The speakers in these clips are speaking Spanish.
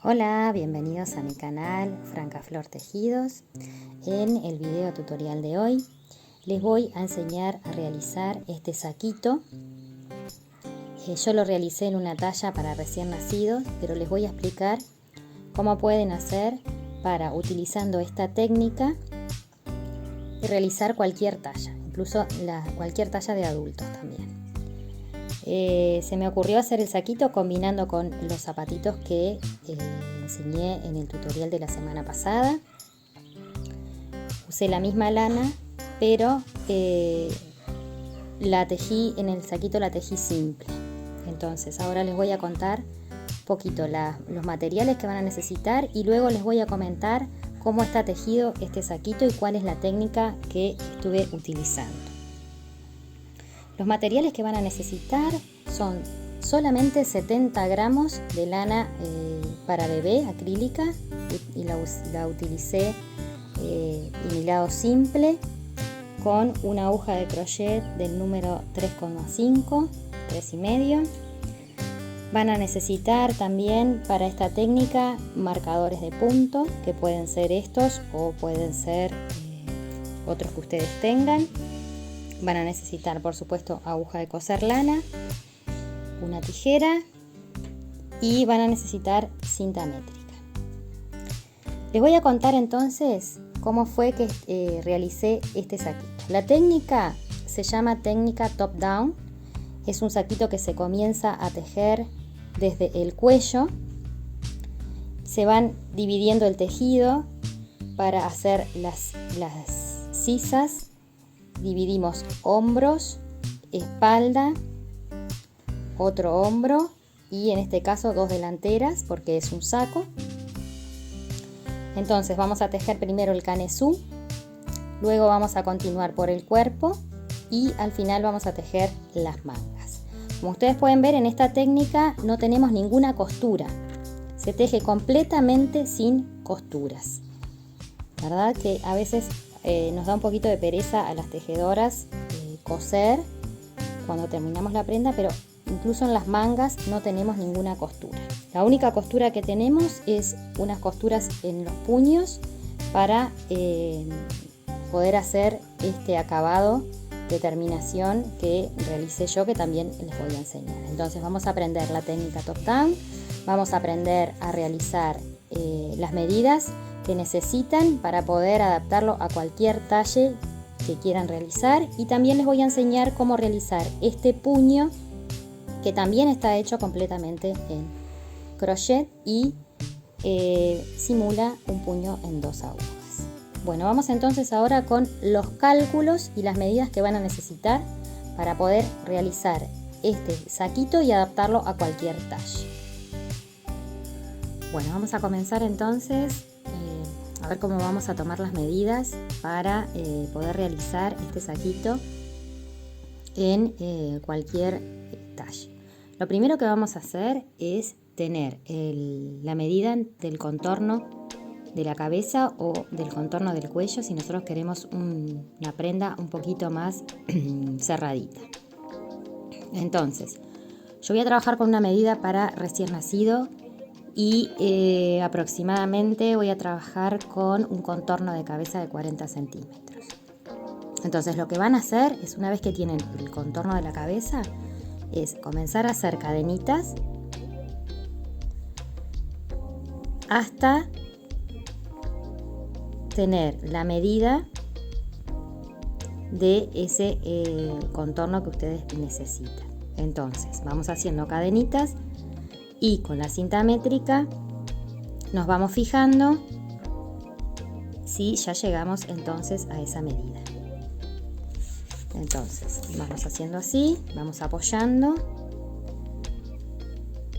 Hola, bienvenidos a mi canal Franca Flor Tejidos. En el video tutorial de hoy les voy a enseñar a realizar este saquito. Yo lo realicé en una talla para recién nacidos, pero les voy a explicar cómo pueden hacer para, utilizando esta técnica, realizar cualquier talla, incluso cualquier talla de adultos también. Se me ocurrió hacer el saquito combinando con los zapatitos que enseñé en el tutorial de la semana pasada. Usé la misma lana, pero la tejí en el saquito, la tejí simple. Entonces ahora les voy a contar un poquito los materiales que van a necesitar y luego les voy a comentar cómo está tejido este saquito y cuál es la técnica que estuve utilizando. Los materiales que van a necesitar son solamente 70 gramos de lana para bebé acrílica y la utilicé hilado simple con una aguja de crochet del número 3,5, 3,5. Van a necesitar también para esta técnica marcadores de punto, que pueden ser estos o pueden ser otros que ustedes tengan. Van a necesitar, por supuesto, aguja de coser lana, una tijera y van a necesitar cinta métrica. Les voy a contar entonces cómo fue que realicé este saquito. La técnica se llama técnica top down. Es un saquito que se comienza a tejer desde el cuello. Se van dividiendo el tejido para hacer las sisas. Dividimos hombros, espalda, otro hombro y en este caso dos delanteras porque es un saco. Entonces vamos a tejer primero el canesú, luego vamos a continuar por el cuerpo y al final vamos a tejer las mangas. Como ustedes pueden ver, en esta técnica no tenemos ninguna costura, se teje completamente sin costuras. La verdad que a veces nos da un poquito de pereza a las tejedoras coser cuando terminamos la prenda, pero incluso en las mangas no tenemos ninguna costura. La única costura que tenemos es unas costuras en los puños para poder hacer este acabado de terminación que realicé yo, que también les voy a enseñar. Entonces vamos a aprender la técnica top down, vamos a aprender a realizar las medidas que necesitan para poder adaptarlo a cualquier talle que quieran realizar, y también les voy a enseñar cómo realizar este puño que también está hecho completamente en crochet y simula un puño en dos agujas. Bueno, vamos entonces ahora con los cálculos y las medidas que van a necesitar para poder realizar este saquito y adaptarlo a cualquier talle. Bueno, vamos a comenzar entonces a ver cómo vamos a tomar las medidas para poder realizar este saquito en cualquier talle. Lo primero que vamos a hacer es tener la medida del contorno de la cabeza o del contorno del cuello si nosotros queremos una prenda un poquito más cerradita. Entonces, yo voy a trabajar con una medida para recién nacido y aproximadamente voy a trabajar con un contorno de cabeza de 40 centímetros. Entonces lo que van a hacer es, una vez que tienen el contorno de la cabeza, es comenzar a hacer cadenitas hasta tener la medida de ese contorno que ustedes necesitan. Entonces vamos haciendo cadenitas y con la cinta métrica nos vamos fijando si ya llegamos entonces a esa medida. Entonces vamos haciendo así, vamos apoyando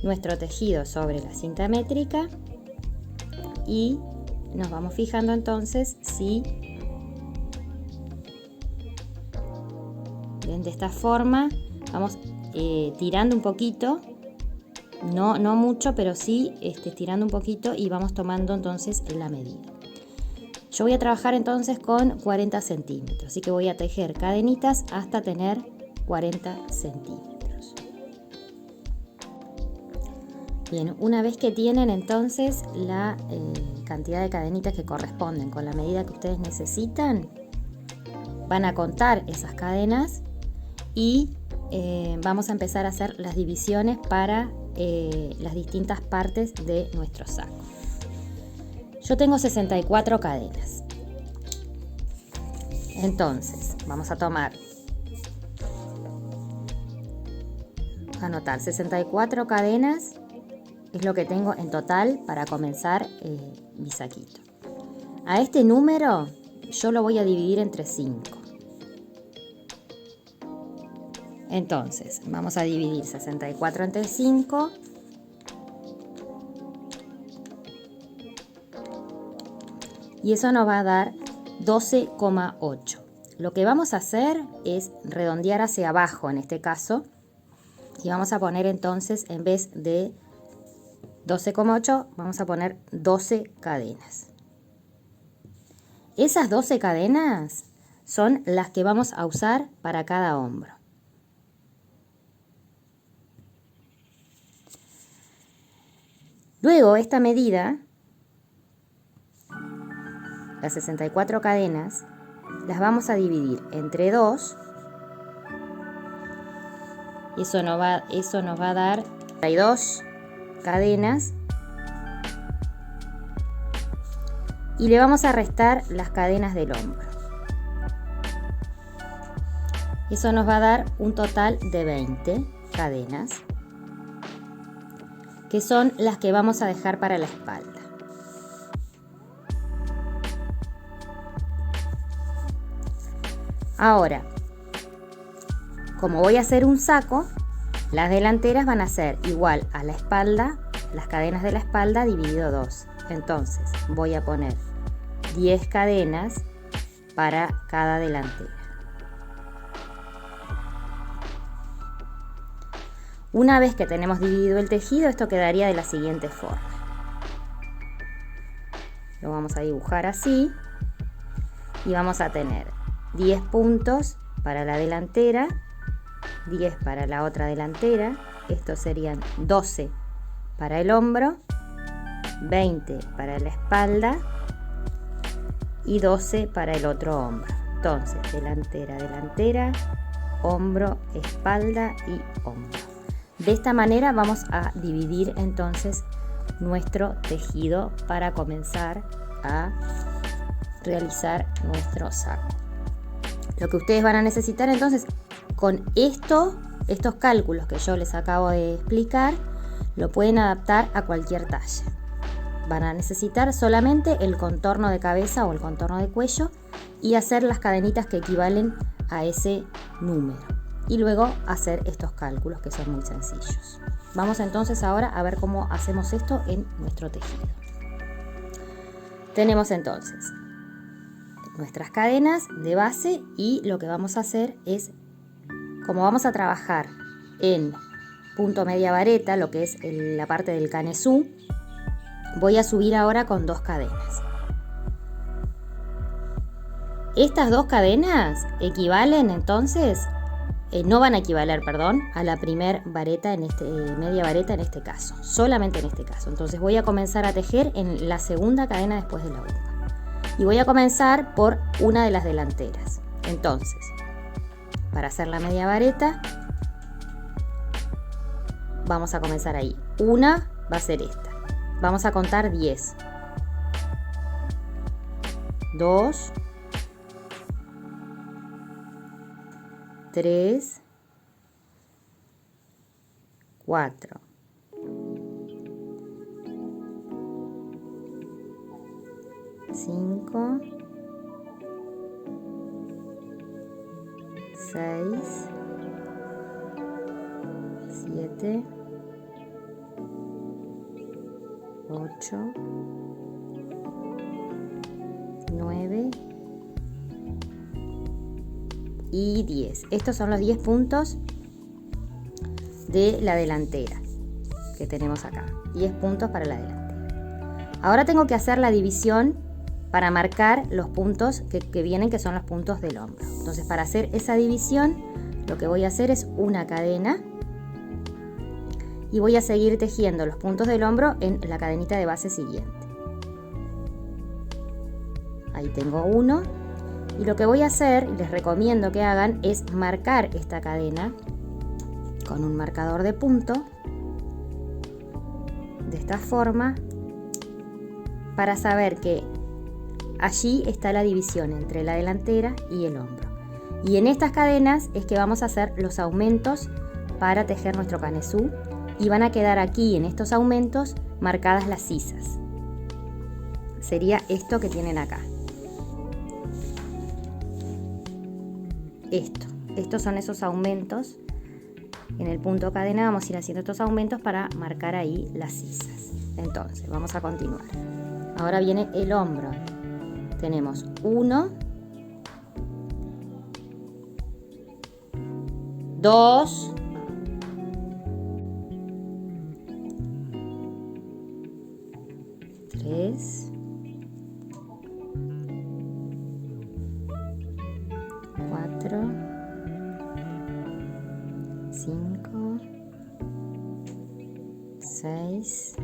nuestro tejido sobre la cinta métrica y nos vamos fijando entonces si, ven, de esta forma vamos tirando un poquito. No mucho, pero sí estirando un poquito y vamos tomando entonces la medida. Yo voy a trabajar entonces con 40 centímetros, así que voy a tejer cadenitas hasta tener 40 centímetros. Bien, una vez que tienen entonces la cantidad de cadenitas que corresponden con la medida que ustedes necesitan, van a contar esas cadenas y vamos a empezar a hacer las divisiones para las distintas partes de nuestro saco. Yo tengo 64 cadenas. Entonces, vamos a anotar 64 cadenas. Es lo que tengo en total para comenzar mi saquito. A este número yo lo voy a dividir entre 5. Entonces, vamos a dividir 64 entre 5. Y eso nos va a dar 12,8. Lo que vamos a hacer es redondear hacia abajo en este caso. Y vamos a poner entonces, en vez de 12,8, vamos a poner 12 cadenas. Esas 12 cadenas son las que vamos a usar para cada hombro. Luego, esta medida, las 64 cadenas, las vamos a dividir entre 2. Eso nos va a dar 32 cadenas. Y le vamos a restar las cadenas del hombro. Eso nos va a dar un total de 20 cadenas, que son las que vamos a dejar para la espalda. Ahora, como voy a hacer un saco, las delanteras van a ser igual a la espalda, las cadenas de la espalda dividido 2. Entonces voy a poner 10 cadenas para cada delantera. Una vez que tenemos dividido el tejido, esto quedaría de la siguiente forma. Lo vamos a dibujar así y vamos a tener 10 puntos para la delantera, 10 para la otra delantera, estos serían 12 para el hombro, 20 para la espalda y 12 para el otro hombro. Entonces, delantera, delantera, hombro, espalda y hombro. De esta manera vamos a dividir entonces nuestro tejido para comenzar a realizar nuestro saco. Lo que ustedes van a necesitar entonces, con estos cálculos que yo les acabo de explicar, lo pueden adaptar a cualquier talla. Van a necesitar solamente el contorno de cabeza o el contorno de cuello y hacer las cadenitas que equivalen a ese número. Y luego hacer estos cálculos que son muy sencillos. Vamos entonces ahora a ver cómo hacemos esto en nuestro tejido. Tenemos entonces nuestras cadenas de base y lo que vamos a hacer es, como vamos a trabajar en punto media vareta, lo que es la parte del canesú, voy a subir ahora con 2 cadenas. Estas 2 cadenas equivalen entonces, no van a equivaler, perdón, a la primer vareta media vareta en este caso, solamente en este caso. Entonces voy a comenzar a tejer en la segunda cadena después de la última. Y voy a comenzar por una de las delanteras. Entonces, para hacer la media vareta, vamos a comenzar ahí. Una va a ser esta. Vamos a contar 10. 2, 3, 4, 5, 6, 7, 8, 9 y 10. Estos son los 10 puntos de la delantera que tenemos acá. 10 puntos para la delantera. Ahora tengo que hacer la división para marcar los puntos que vienen, que son los puntos del hombro. Entonces, para hacer esa división, lo que voy a hacer es una cadena y voy a seguir tejiendo los puntos del hombro en la cadenita de base siguiente. Ahí tengo uno, y lo que voy a hacer, y les recomiendo que hagan, es marcar esta cadena con un marcador de punto de esta forma, para saber que allí está la división entre la delantera y el hombro. Y en estas cadenas es que vamos a hacer los aumentos para tejer nuestro canesú, y van a quedar aquí en estos aumentos marcadas las sisas. Sería esto que tienen acá. Estos son esos aumentos. En el punto cadena vamos a ir haciendo estos aumentos para marcar ahí las sisas. Entonces, vamos a continuar. Ahora viene el hombro. Tenemos 1, 2, 3, 4, 5, 6,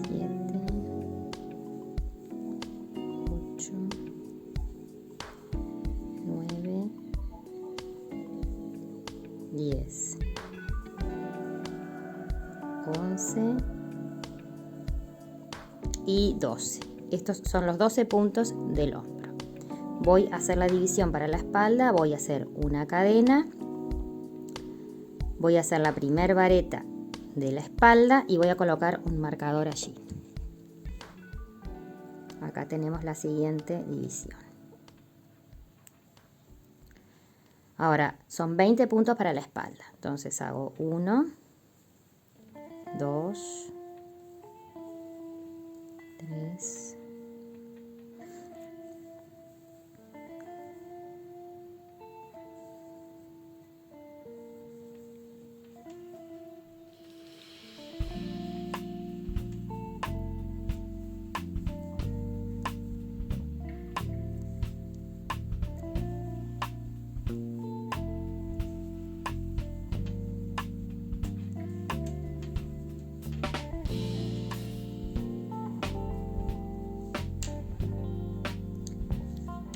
7, 8, 9, 10, 11 y 12. Estos son los 12 puntos del hombro. Voy a hacer la división para la espalda, voy a hacer una cadena, voy a hacer la primer vareta de la espalda y voy a colocar un marcador allí. Acá tenemos la siguiente división. Ahora son 20 puntos para la espalda, entonces hago 1, 2, 3,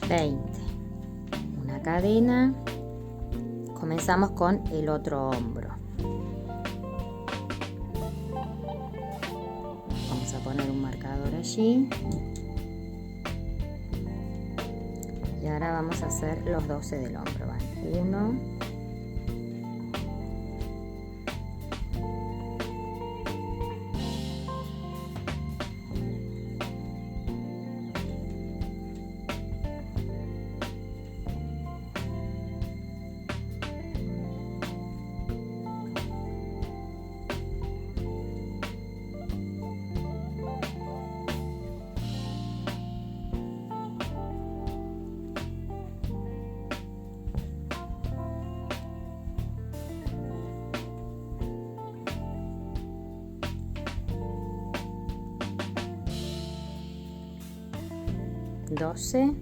20. Una cadena. Comenzamos con el otro hombro. Vamos a poner un marcador allí. Y ahora vamos a hacer los 12 del hombro. Van 1, 12,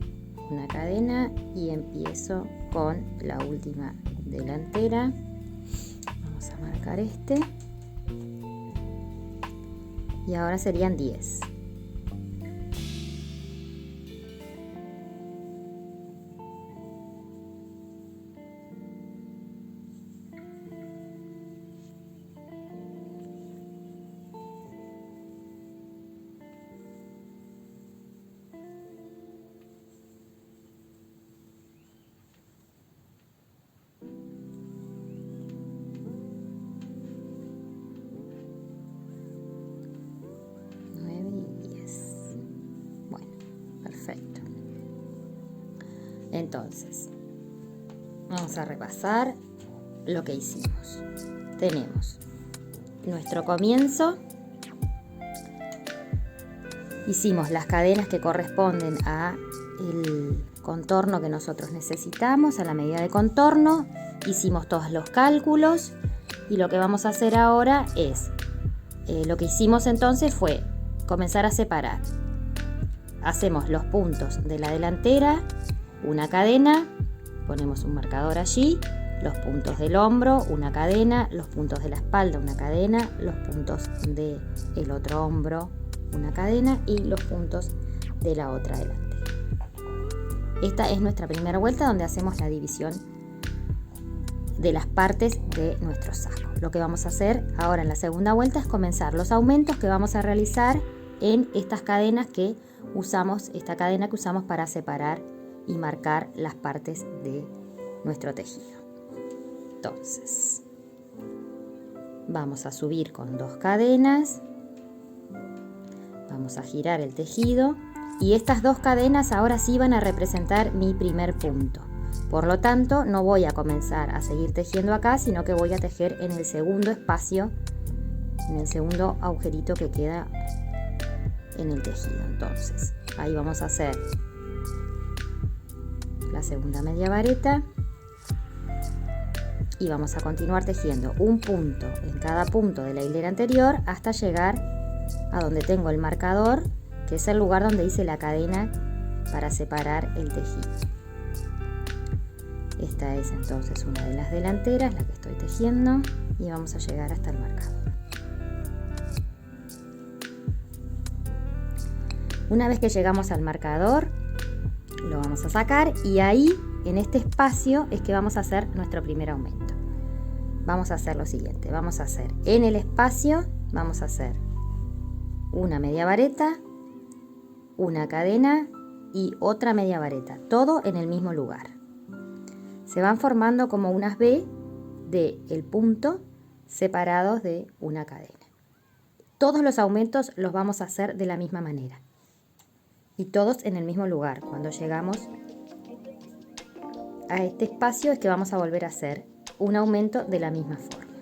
una cadena y empiezo con la última delantera. Vamos a marcar este y ahora serían 10. Perfecto. Entonces, vamos a repasar lo que hicimos. Tenemos nuestro comienzo. Hicimos las cadenas que corresponden a el contorno que nosotros necesitamos, a la medida de contorno. Hicimos todos los cálculos y lo que vamos a hacer ahora es, lo que hicimos entonces fue comenzar a separar. Hacemos los puntos de la delantera, una cadena, ponemos un marcador allí, los puntos del hombro, una cadena, los puntos de la espalda, una cadena, los puntos del otro hombro, una cadena y los puntos de la otra delantera. Esta es nuestra primera vuelta donde hacemos la división de las partes de nuestro saco. Lo que vamos a hacer ahora en la segunda vuelta es comenzar los aumentos que vamos a realizar en estas cadenas que usamos, esta cadena que usamos para separar y marcar las partes de nuestro tejido. Entonces, vamos a subir con 2 cadenas, vamos a girar el tejido y estas 2 cadenas ahora sí van a representar mi primer punto. Por lo tanto, no voy a comenzar a seguir tejiendo acá, sino que voy a tejer en el segundo espacio, en el segundo agujerito que queda en el tejido. Entonces, ahí vamos a hacer la segunda media vareta y vamos a continuar tejiendo un punto en cada punto de la hilera anterior hasta llegar a donde tengo el marcador, que es el lugar donde hice la cadena para separar el tejido. Esta es entonces una de las delanteras, la que estoy tejiendo, y vamos a llegar hasta el marcador. Una vez que llegamos al marcador, lo vamos a sacar y ahí, en este espacio, es que vamos a hacer nuestro primer aumento. Vamos a hacer lo siguiente, vamos a hacer en el espacio, vamos a hacer una media vareta, una cadena y otra media vareta, todo en el mismo lugar. Se van formando como unas V del punto separados de una cadena. Todos los aumentos los vamos a hacer de la misma manera y todos en el mismo lugar. Cuando llegamos a este espacio es que vamos a volver a hacer un aumento de la misma forma.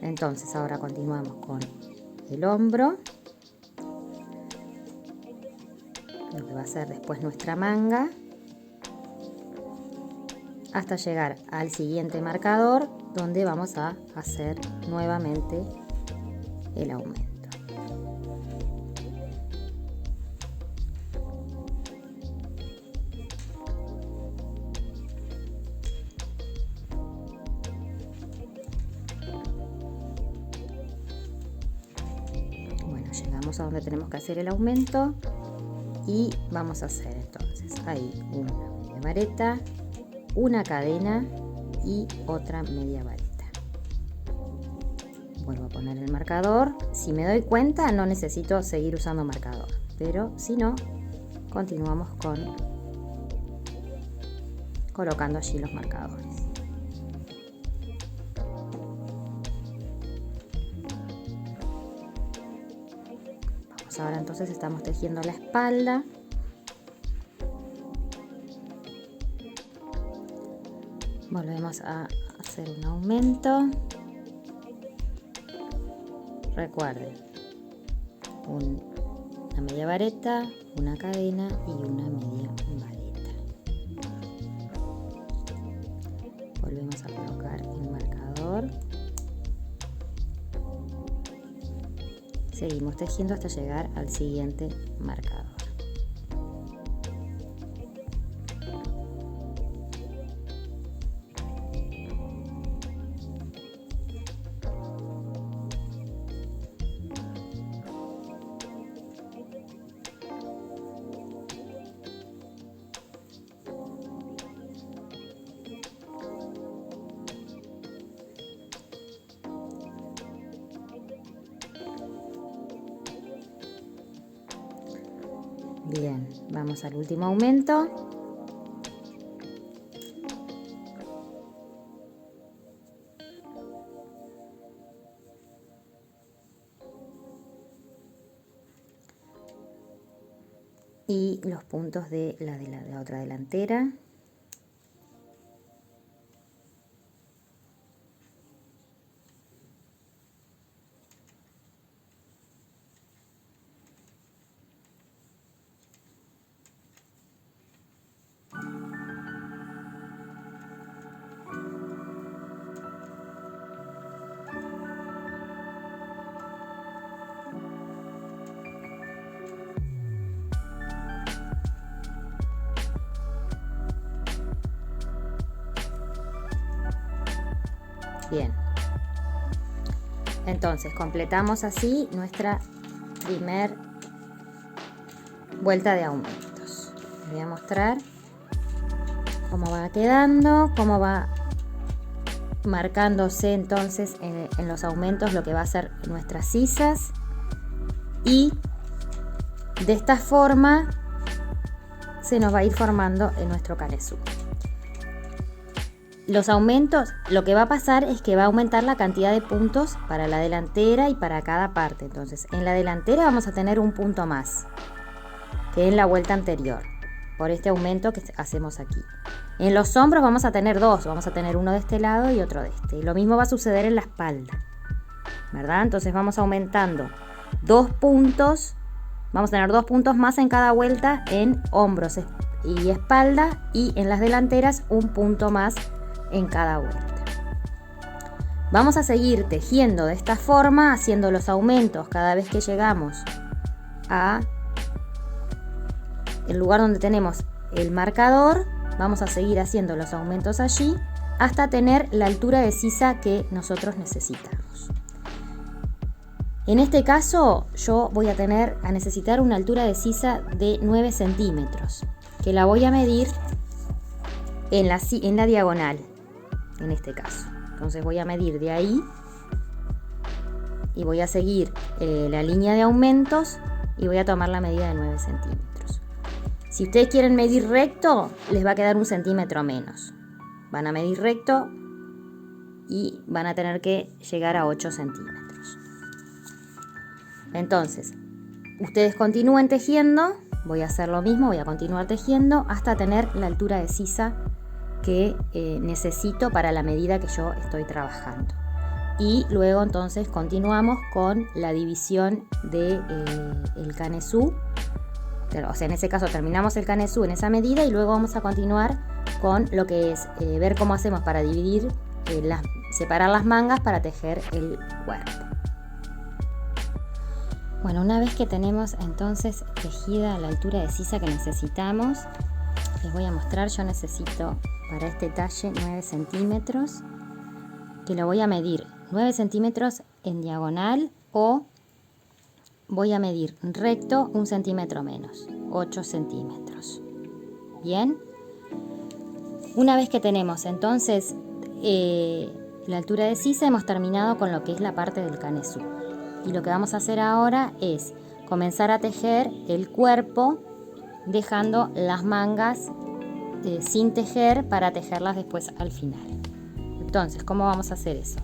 Entonces ahora continuamos con el hombro, lo que va a ser después nuestra manga, hasta llegar al siguiente marcador donde vamos a hacer nuevamente el aumento. Bueno, llegamos a donde tenemos que hacer el aumento y vamos a hacer entonces ahí una media vareta, una cadena y otra media vareta. Vuelvo a poner el marcador. Si me doy cuenta, no necesito seguir usando marcador, pero si no, continuamos colocando allí los marcadores. Vamos ahora, entonces estamos tejiendo la espalda. Volvemos a hacer un aumento. Recuerden, una media vareta, una cadena y una media vareta. Volvemos a colocar el marcador. Seguimos tejiendo hasta llegar al siguiente marcador. Bien, vamos al último aumento. Y los puntos de la otra delantera. Bien. Entonces completamos así nuestra primer vuelta de aumentos. Les voy a mostrar cómo va quedando, cómo va marcándose entonces en los aumentos lo que va a ser nuestras sisas, y de esta forma se nos va a ir formando en nuestro canesú. Los aumentos, lo que va a pasar es que va a aumentar la cantidad de puntos para la delantera y para cada parte. Entonces, en la delantera vamos a tener un punto más que en la vuelta anterior, por este aumento que hacemos aquí. En los hombros vamos a tener dos, vamos a tener uno de este lado y otro de este. Y lo mismo va a suceder en la espalda, ¿verdad? Entonces vamos aumentando 2 puntos, vamos a tener 2 puntos más en cada vuelta en hombros y espalda, y en las delanteras un punto más en cada vuelta. Vamos a seguir tejiendo de esta forma, haciendo los aumentos cada vez que llegamos a el lugar donde tenemos el marcador. Vamos a seguir haciendo los aumentos allí hasta tener la altura de sisa que nosotros necesitamos. En este caso yo voy a necesitar una altura de sisa de 9 centímetros, que la voy a medir en la diagonal, en este caso. Entonces voy a medir de ahí y voy a seguir la línea de aumentos y voy a tomar la medida de 9 centímetros. Si ustedes quieren medir recto, les va a quedar 1 centímetro menos. Van a medir recto y van a tener que llegar a 8 centímetros. Entonces, ustedes continúen tejiendo. Voy a hacer lo mismo, voy a continuar tejiendo hasta tener la altura de sisa que necesito para la medida que yo estoy trabajando. Y luego entonces continuamos con la división del canesú. O sea, en ese caso terminamos el canesú en esa medida y luego vamos a continuar con lo que es ver cómo hacemos para dividir, separar las mangas para tejer el cuerpo. Bueno, una vez que tenemos entonces tejida la altura de sisa que necesitamos, les voy a mostrar. Yo necesito para este talle 9 centímetros, que lo voy a medir 9 centímetros en diagonal, o voy a medir recto 1 centímetro menos, 8 centímetros. Bien, una vez que tenemos entonces la altura de sisa, hemos terminado con lo que es la parte del canesú. Y lo que vamos a hacer ahora es comenzar a tejer el cuerpo, dejando las mangas sin tejer para tejerlas después al final. Entonces, ¿cómo vamos a hacer eso?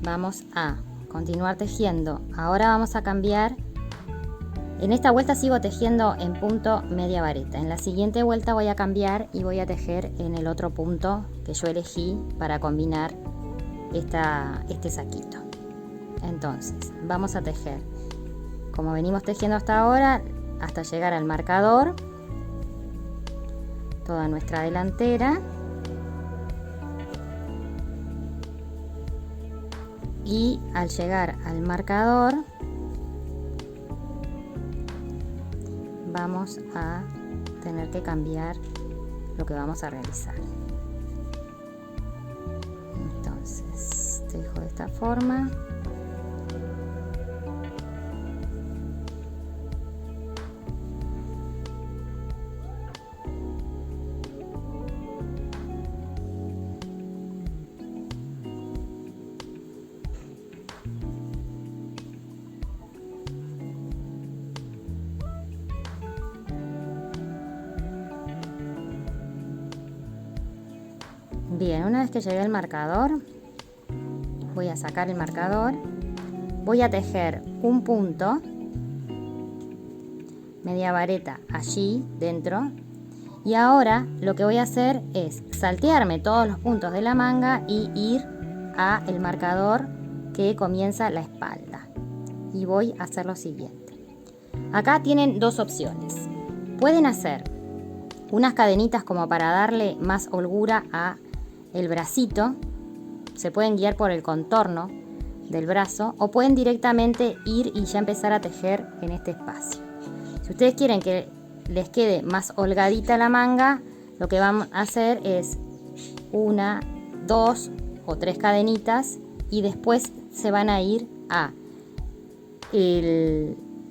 Vamos a continuar tejiendo. Ahora vamos a cambiar. En esta vuelta sigo tejiendo en punto media vareta. En la siguiente vuelta voy a cambiar y voy a tejer en el otro punto que yo elegí para combinar este saquito. Entonces, vamos a tejer como venimos tejiendo hasta ahora, hasta llegar al marcador, toda nuestra delantera, y al llegar al marcador vamos a tener que cambiar lo que vamos a realizar. Entonces tejo de esta forma. Bien, una vez que llegué al marcador, voy a sacar el marcador, voy a tejer un punto, media vareta allí dentro, y ahora lo que voy a hacer es saltearme todos los puntos de la manga y ir a el marcador que comienza la espalda. Y voy a hacer lo siguiente. Acá tienen dos opciones. Pueden hacer unas cadenitas como para darle más holgura a el bracito, se pueden guiar por el contorno del brazo, o pueden directamente ir y ya empezar a tejer en este espacio. Si ustedes quieren que les quede más holgadita la manga, lo que vamos a hacer es 1, 2 o 3 cadenitas y después se van a ir a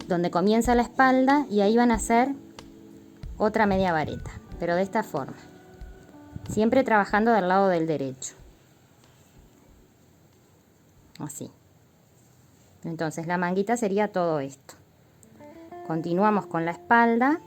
donde comienza la espalda y ahí van a hacer otra media vareta, pero de esta forma, siempre trabajando del lado del derecho, así. Entonces la manguita sería todo esto. Continuamos con la espalda.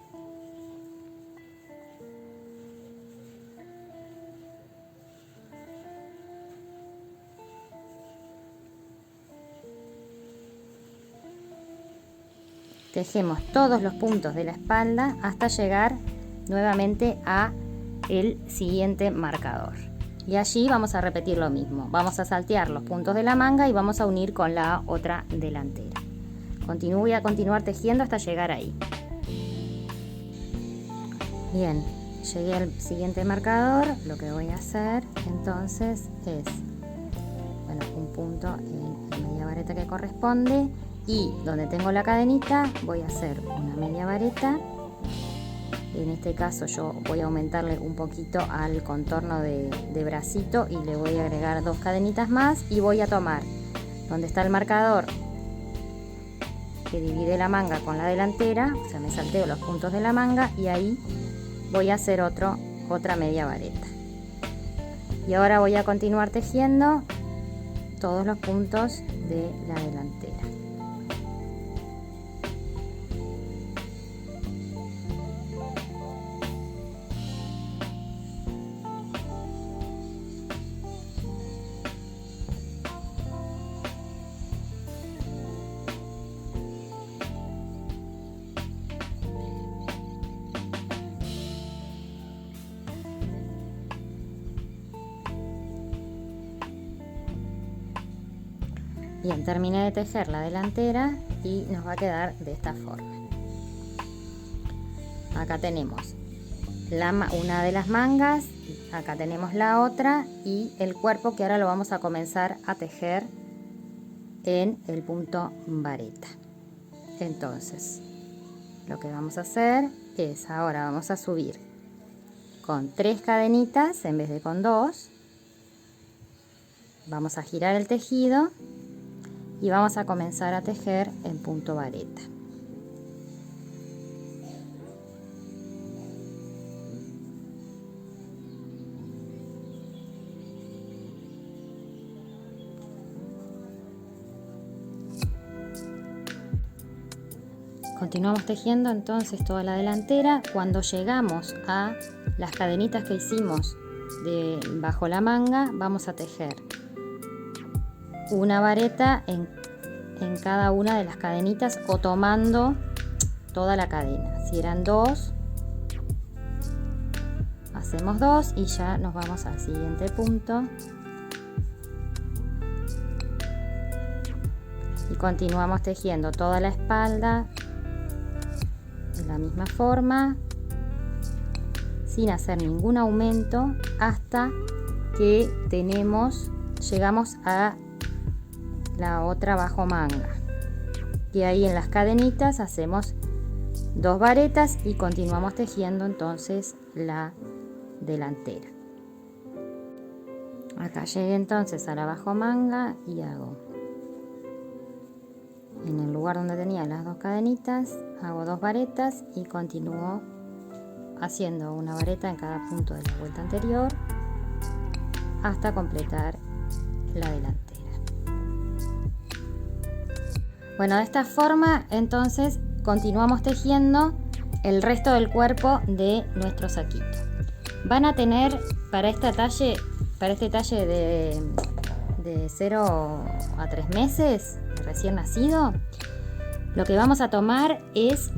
Tejemos todos los puntos de la espalda hasta llegar nuevamente a el siguiente marcador. Y allí vamos a repetir lo mismo. Vamos a saltear los puntos de la manga y vamos a unir con la otra delantera. Voy a continuar tejiendo hasta llegar ahí. Bien, llegué al siguiente marcador. Lo que voy a hacer entonces es, bueno, un punto en la media vareta que corresponde. Y donde tengo la cadenita voy a hacer una media vareta. En este caso yo voy a aumentarle un poquito al contorno de bracito y le voy a agregar 2 cadenitas más y voy a tomar donde está el marcador que divide la manga con la delantera, o sea, me salteo los puntos de la manga y ahí voy a hacer otra media vareta. Y ahora voy a continuar tejiendo todos los puntos de la delantera. Bien, terminé de tejer la delantera y nos va a quedar de esta forma. Acá tenemos una de las mangas, acá tenemos la otra y el cuerpo que ahora lo vamos a comenzar a tejer en el punto vareta. Entonces, lo que vamos a hacer es, ahora vamos a subir con 3 cadenitas en vez de con 2. Vamos a girar el tejido y vamos a comenzar a tejer en punto vareta. Continuamos tejiendo entonces toda la delantera. Cuando llegamos a las cadenitas que hicimos bajo la manga, vamos a tejer una vareta en cada una de las cadenitas o tomando toda la cadena. Si eran 2, hacemos 2 y ya nos vamos al siguiente punto. Y continuamos tejiendo toda la espalda de la misma forma, sin hacer ningún aumento, hasta que llegamos a la otra bajo manga. Y ahí en las cadenitas hacemos 2 varetas y continuamos tejiendo entonces la delantera. Acá llegué entonces a la bajo manga y hago, en el lugar donde tenía las 2 cadenitas, hago 2 varetas y continúo haciendo una vareta en cada punto de la vuelta anterior hasta completar la delantera. Bueno, de esta forma entonces continuamos tejiendo el resto del cuerpo de nuestro saquito. Van a tener para este talle de 0 a 3 meses, recién nacido, lo que vamos a tomar es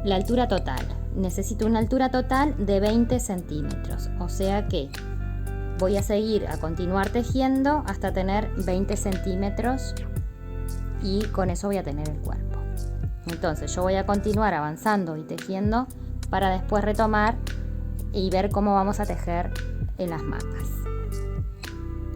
la altura total. Necesito una altura total de 20 centímetros, o sea que voy a continuar tejiendo hasta tener 20 centímetros y con eso voy a tener el cuerpo. Entonces yo voy a continuar avanzando y tejiendo para después retomar y ver cómo vamos a tejer en las mangas.